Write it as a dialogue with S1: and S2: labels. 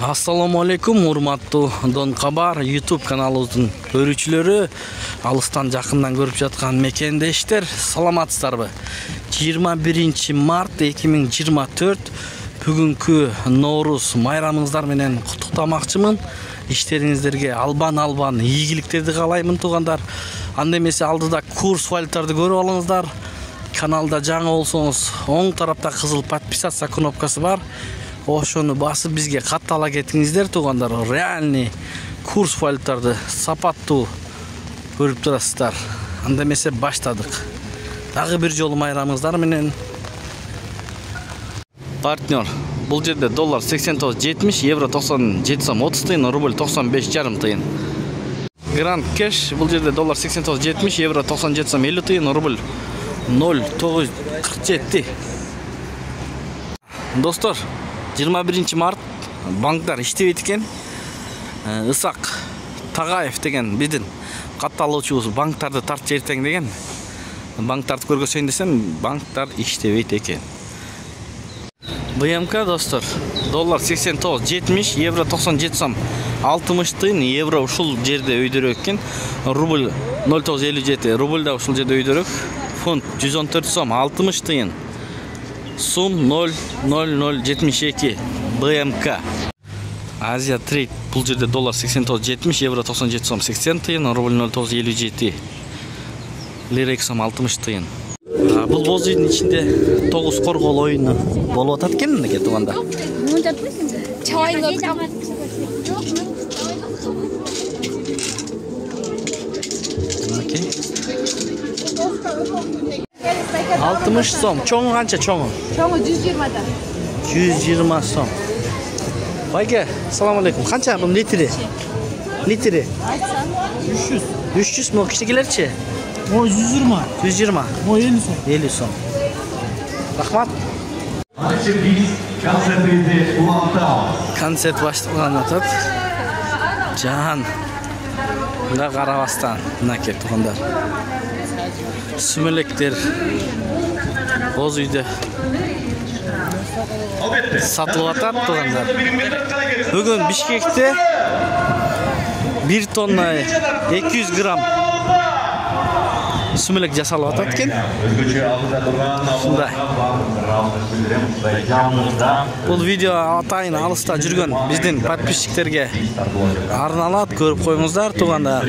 S1: Assalamu alaikum, урматтуу Дон Кабар YouTube каналыбыздын көрүүчүлөрү, алыстан жакындан көрүп жаткан мекендештер, саламатсыздарбы? 21 март 2024 бүгүнкү Ноорус майрамыңыздар менен куттуктамакчымын. Иштериңиздерге албан ийгиликтерди каалаймын туугандар. Анда эмесе алдыда курс валютарды көрүп алыңыздар. Каналда жаңы болсоңуз, оң тарапта кызыл подписаться кнопкасы бар. Ошону басып бизге каттала кетиңиздер туугандар. Реальный курс валютарды сапаттуу көрүп турасыздар. Анда эмесе баштадык. Дагы бир жолу майрамыңыздар менен. Партнер. Бул жерде доллар 89.70, евро 97.30 тыйын, рубль 95.5 тыйын. Grand Cash бул жерде доллар 89.70, евро 97.50 тыйын, рубль 0.947. Достор, 21 март банктар иштебейт экен. Ысак Тагаев деген биздин катталуучубуз банктарды тартып жибертең деген. Банктарды көргөзөйүн десем, банктар иштебейт экен. БМК достор, доллар 89.70, евро 97.60 тыйын, евро ушул жерде өйдөрөк экен. Рубль 0.957, рубль да ушул жерде өйдөрөк. Фунт 114.60 тыйын. Сум 0.0072 БМК. Азия Трейд бул жерде доллар 89.70, евро 97.80 тыйын, рубль 0.957. Лира 2.60 тыйын. Бул боз үйдүн ичинде 9 коргол оюну болуп атат экен мынакей тууганда. Мынакей. 60 сом. Чоңу канча чоңу?
S2: Чоңу 120 да.
S1: 120 сом. Байке, салам алейкум. Канча бул литри? Литри?
S2: 300.
S1: 300 му кичинекелерчи?
S2: О 120.
S1: 120.
S2: О 50 сом.
S1: 50 сом. Рахмат. Концерт башталган атат. Жан. Мына карабастан мынакей туугандар. Сүмелектер боз үйдө сатылып атат туугандар. Бүгүн Бишкекте 1 тонна 200 грамм сүмелек жасалып атат экен. Бул видео атайын алыста жүргөн биздин подписчиктерге арналат, көрүп коюңуздар туугандар.